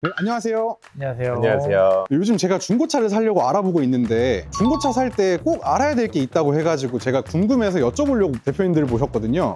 네, 안녕하세요. 안녕하세요. 안녕하세요. 요즘 제가 중고차를 사려고 알아보고 있는데 중고차 살 때 꼭 알아야 될 게 있다고 해가지고 제가 궁금해서 여쭤보려고 대표님들을 모셨거든요.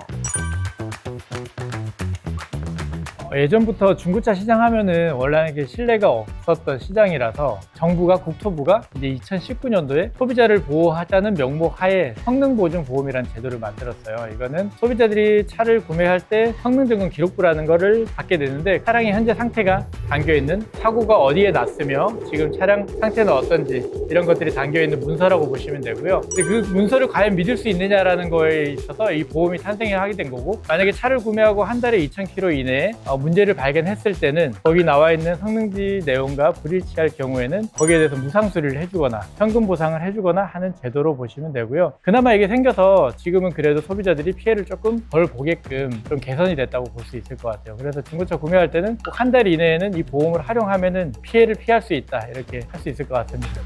예전부터 중고차 시장 하면은 원래 이게 신뢰가 없었던 시장이라서 정부가 국토부가 이제 2019년도에 소비자를 보호하자는 명목 하에 성능보증보험이라는 제도를 만들었어요. 이거는 소비자들이 차를 구매할 때 성능점검 기록부라는 거를 받게 되는데 차량의 현재 상태가 담겨있는 사고가 어디에 났으며 지금 차량 상태는 어떤지 이런 것들이 담겨있는 문서라고 보시면 되고요. 근데 그 문서를 과연 믿을 수 있느냐라는 거에 있어서 이 보험이 탄생하게 된 거고, 만약에 차를 구매하고 한 달에 2,000km 이내에 문제를 발견했을 때는 거기 나와 있는 성능지 내용과 불일치할 경우에는 거기에 대해서 무상 수리를 해주거나 현금 보상을 해주거나 하는 제도로 보시면 되고요. 그나마 이게 생겨서 지금은 그래도 소비자들이 피해를 조금 덜 보게끔 좀 개선이 됐다고 볼 수 있을 것 같아요. 그래서 중고차 구매할 때는 꼭 한 달 이내에는 이 보험을 활용하면은 피해를 피할 수 있다, 이렇게 할 수 있을 것 같습니다.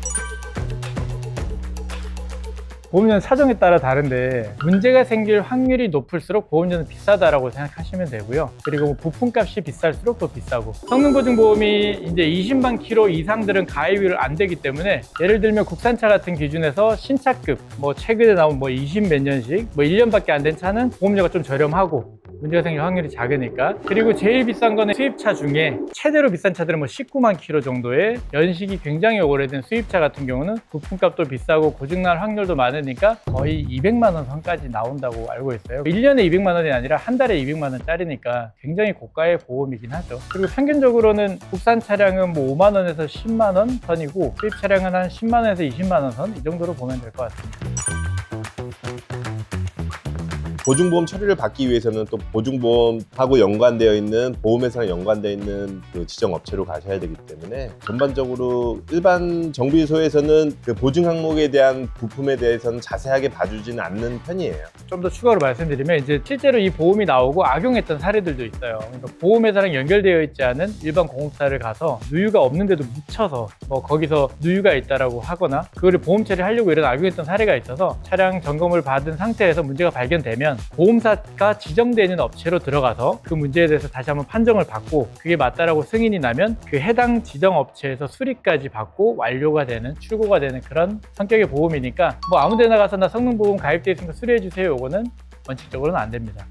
보험료는 사정에 따라 다른데 문제가 생길 확률이 높을수록 보험료는 비싸다라고 생각하시면 되고요. 그리고 부품값이 비쌀수록 더 비싸고, 성능보증보험이 이제 20만 킬로 이상들은 가입이 안 되기 때문에, 예를 들면 국산차 같은 기준에서 신차급 최근에 나온 20 몇 년씩 1년밖에 안 된 차는 보험료가 좀 저렴하고 문제가 생길 확률이 작으니까. 그리고 제일 비싼 거는 수입차 중에 최대로 비싼 차들은 19만 킬로 정도의 연식이 굉장히 오래된 수입차 같은 경우는 부품값도 비싸고 고장날 확률도 많으니까 거의 200만 원 선까지 나온다고 알고 있어요. 1년에 200만 원이 아니라 한 달에 200만 원짜리니까 굉장히 고가의 보험이긴 하죠. 그리고 평균적으로는 국산 차량은 5만 원에서 10만 원 선이고 수입 차량은 한 10만 원에서 20만 원 선, 이 정도로 보면 될 것 같습니다. 보증보험 처리를 받기 위해서는 또 보증보험하고 연관되어 있는, 보험회사랑 연관되어 있는 그 지정 업체로 가셔야 되기 때문에, 전반적으로 일반 정비소에서는 그 보증 항목에 대한 부품에 대해서는 자세하게 봐주지는 않는 편이에요. 좀 더 추가로 말씀드리면, 이제 실제로 이 보험이 나오고 악용했던 사례들도 있어요. 그러니까 보험회사랑 연결되어 있지 않은 일반 공업사를 가서 누유가 없는데도 묻혀서 거기서 누유가 있다라고 하거나 그거를 보험 처리하려고 이런 악용했던 사례가 있어서, 차량 점검을 받은 상태에서 문제가 발견되면 보험사가 지정되는 업체로 들어가서 그 문제에 대해서 다시 한번 판정을 받고, 그게 맞다라고 승인이 나면 그 해당 지정 업체에서 수리까지 받고 완료가 되는, 출고가 되는 그런 성격의 보험이니까 아무 데나 가서 나 성능보험 가입되어 있으니까 수리해 주세요, 요거는 원칙적으로는 안 됩니다.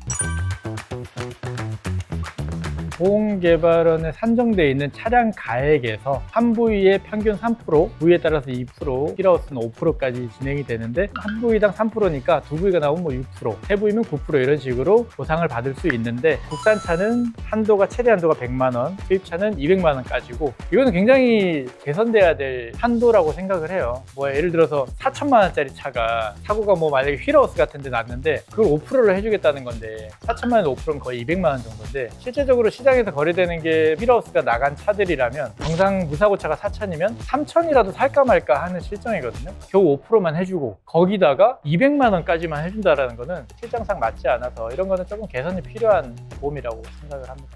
보험개발원에 산정되어 있는 차량 가액에서 한 부위의 평균 3%, 부위에 따라서 2%, 키로수는 5%까지 진행이 되는데, 한 부위당 3%니까 두 부위가 나오면 6%, 세 부위면 9% 이런 식으로 보상을 받을 수 있는데, 국산차는 최대 한도가 100만 원, 수입차는 200만 원까지고, 이거는 굉장히 개선돼야 될 한도라고 생각을 해요. 예를 들어서 4천만 원짜리 차가 사고가 만약에 휠하우스 같은 데 났는데 그걸 5%를 해주겠다는 건데, 4천만 원 5%는 거의 200만 원 정도인데, 실제적으로 시장에서 거래되는 게 휠하우스가 나간 차들이라면 정상 무사고차가 4천이면 3천이라도 살까 말까 하는 실정이거든요. 겨우 5%만 해주고 거기다가 200만 원까지만 해준다는 거는 실정상 맞지 않아서, 이런 거는 조금 개선이 필요한 보험이라고 생각을 합니다.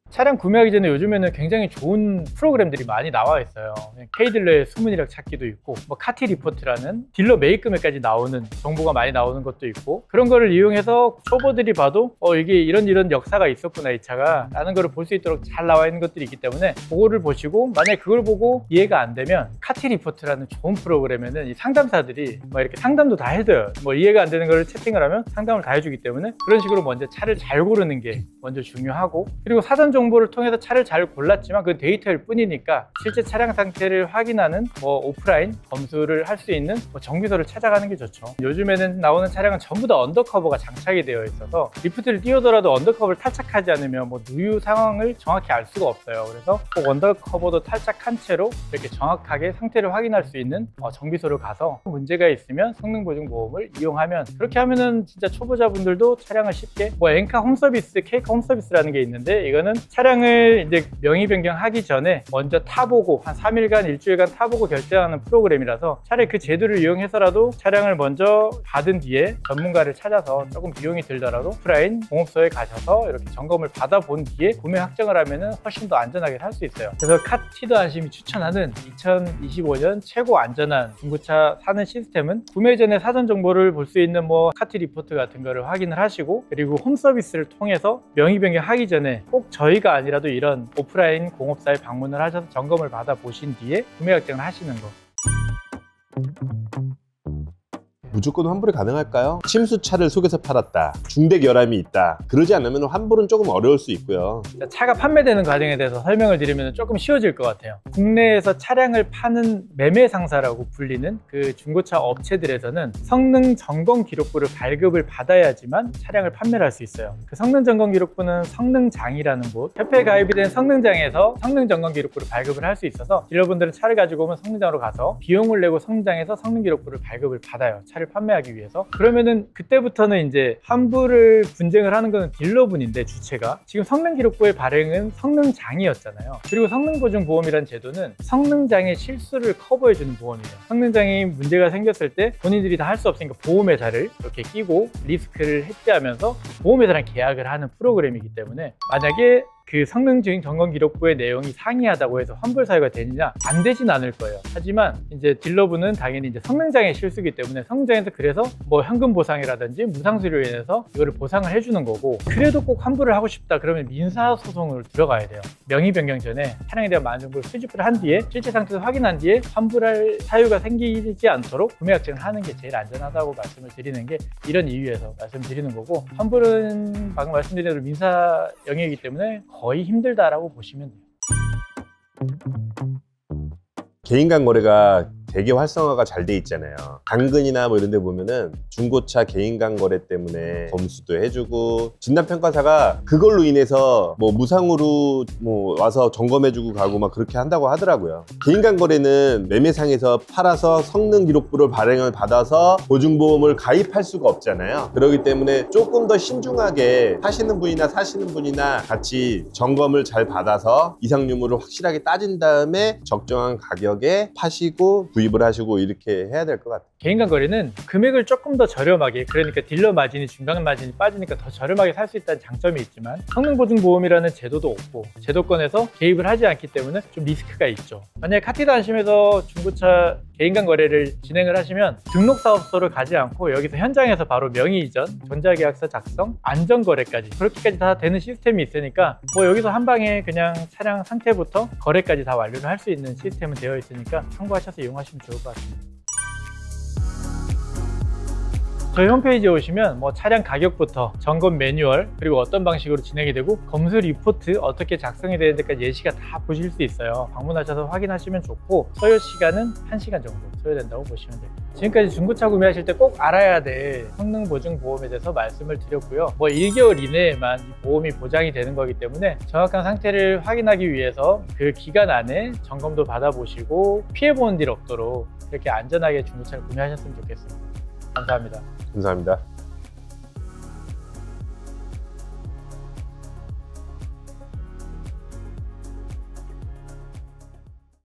차량 구매하기 전에 요즘에는 굉장히 좋은 프로그램들이 많이 나와 있어요. K딜러의 수문이력 찾기도 있고, 카티 리포트라는 딜러 매입 금액까지 나오는 정보가 많이 나오는 것도 있고, 그런 거를 이용해서 초보들이 봐도 이게 이런 역사가 있었구나, 이 차가 라는 거를 볼 수 있도록 잘 나와 있는 것들이 있기 때문에, 그거를 보시고 만약에 그걸 보고 이해가 안 되면 카티 리포트라는 좋은 프로그램에는 이 상담사들이 이렇게 상담도 다 해줘요. 이해가 안 되는 거를 채팅을 하면 상담을 다 해주기 때문에, 그런 식으로 먼저 차를 잘 고르는 게 먼저 중요하고, 그리고 사전 정보를 통해서 차를 잘 골랐지만 그 데이터일 뿐이니까 실제 차량 상태를 확인하는 오프라인 검수를 할 수 있는 정비소를 찾아가는 게 좋죠. 요즘에는 나오는 차량은 전부 다 언더커버가 장착이 되어 있어서 리프트를 띄우더라도 언더커버를 탈착하지 않으면 누유 상황을 정확히 알 수가 없어요. 그래서 꼭 언더커버도 탈착한 채로 이렇게 정확하게 상태를 확인할 수 있는 정비소를 가서 문제가 있으면 성능보증보험을 이용하면, 그렇게 하면은 진짜 초보자분들도 차량을 쉽게 엔카 홈서비스, 케이카 홈서비스라는 게 있는데, 이거는 차량을 이제 명의 변경하기 전에 먼저 타보고 한 3일간 일주일간 타보고 결정하는 프로그램이라서 차라리 그 제도를 이용해서라도 차량을 먼저 받은 뒤에 전문가를 찾아서 조금 비용이 들더라도 오프라인 공업소에 가셔서 이렇게 점검을 받아본 뒤에 구매 확정을 하면은 훨씬 더 안전하게 살 수 있어요. 그래서 카티더 안심이 추천하는 2025년 최고 안전한 중고차 사는 시스템은 구매 전에 사전 정보를 볼 수 있는 뭐 카티 리포트 같은 거를 확인을 하시고, 그리고 홈 서비스를 통해서 명의 변경하기 전에 꼭 저희가 아니라도 이런 오프라인 공업사에 방문을 하셔서 점검을 받아 보신 뒤에 구매 확정을 하시는 거. 무조건 환불이 가능할까요? 침수차를 속에서 팔았다, 중대 결함이 있다, 그러지 않으면 환불은 조금 어려울 수 있고요. 차가 판매되는 과정에 대해서 설명을 드리면 조금 쉬워질 것 같아요. 국내에서 차량을 파는 매매 상사라고 불리는 그 중고차 업체들에서는 성능 점검 기록부를 발급을 받아야지만 차량을 판매를 할 수 있어요. 그 성능 점검 기록부는 성능장이라는 곳, 협회에 가입이 된 성능장에서 성능 점검 기록부를 발급을 할 수 있어서 딜러분들은 차를 가지고 오면 성능장으로 가서 비용을 내고 성능장에서 성능 기록부를 발급을 받아요. 차를 판매하기 위해서. 그러면은 그때부터는 이제 환불을 분쟁을 하는 거는 딜러분인데, 주체가 지금 성능기록부의 발행은 성능장이었잖아요. 그리고 성능보증보험이라는 제도는 성능장의 실수를 커버해주는 보험이에요. 성능장이 문제가 생겼을 때 본인들이 다 할 수 없으니까 보험회사를 이렇게 끼고 리스크를 해지하면서 보험회사랑 계약을 하는 프로그램이기 때문에, 만약에 그 성능 점검 기록부의 내용이 상이하다고 해서 환불 사유가 되느냐? 안 되진 않을 거예요. 하지만 이제 딜러분은 당연히 이제 성능장의 실수기 때문에 성능장에서 그래서 뭐 현금 보상이라든지 무상수료로 인해서 이거를 보상을 해주는 거고, 그래도 꼭 환불을 하고 싶다 그러면 민사소송을 들어가야 돼요. 명의 변경 전에 차량에 대한 많은 정보를 수집을 한 뒤에 실제 상태를 확인한 뒤에 환불할 사유가 생기지 않도록 구매 확정을 하는 게 제일 안전하다고 말씀을 드리는 게 이런 이유에서 말씀드리는 거고, 환불은 방금 말씀드린 대로 민사 영역이기 때문에 거의 힘들다라고 보시면 돼요. 개인 간 거래가 되게 활성화가 잘 돼 있잖아요. 당근이나 뭐 이런 데 보면은 중고차 개인 간 거래 때문에 검수도 해주고, 진단평가사가 그걸로 인해서 뭐 무상으로 뭐 와서 점검해주고 가고 막 그렇게 한다고 하더라고요. 개인 간 거래는 매매상에서 팔아서 성능 기록부를 발행을 받아서 보증보험을 가입할 수가 없잖아요. 그렇기 때문에 조금 더 신중하게 하시는 분이나 사시는 분이나 같이 점검을 잘 받아서 이상 유무를 확실하게 따진 다음에 적정한 가격에 파시고 구입을 하시고 이렇게 해야 될 것 같아요. 개인 간 거래는 금액을 조금 더 저렴하게, 그러니까 딜러 마진이 중간 마진이 빠지니까 더 저렴하게 살 수 있다는 장점이 있지만, 성능보증보험이라는 제도도 없고 제도권에서 개입을 하지 않기 때문에 좀 리스크가 있죠. 만약에 카티더 안심에서 중고차 개인 간 거래를 진행을 하시면 등록사업소를 가지 않고 여기서 현장에서 바로 명의 이전, 전자계약서 작성, 안전거래까지 그렇게까지 다 되는 시스템이 있으니까 뭐 여기서 한 방에 그냥 차량 상태부터 거래까지 다 완료를 할 수 있는 시스템은 되어 있으니까 참고하셔서 이용하시면 좋을 것 같습니다. 저희 홈페이지에 오시면 뭐 차량 가격부터 점검 매뉴얼, 그리고 어떤 방식으로 진행이 되고 검수 리포트 어떻게 작성이 되는 데까지 예시가 다 보실 수 있어요. 방문하셔서 확인하시면 좋고, 소요 시간은 1시간 정도 소요된다고 보시면 돼요. 지금까지 중고차 구매하실 때 꼭 알아야 될 성능보증보험에 대해서 말씀을 드렸고요. 뭐 1개월 이내에만 이 보험이 보장이 되는 거기 때문에 정확한 상태를 확인하기 위해서 그 기간 안에 점검도 받아보시고 피해보는 일 없도록 이렇게 안전하게 중고차를 구매하셨으면 좋겠습니다. 감사합니다. 감사합니다.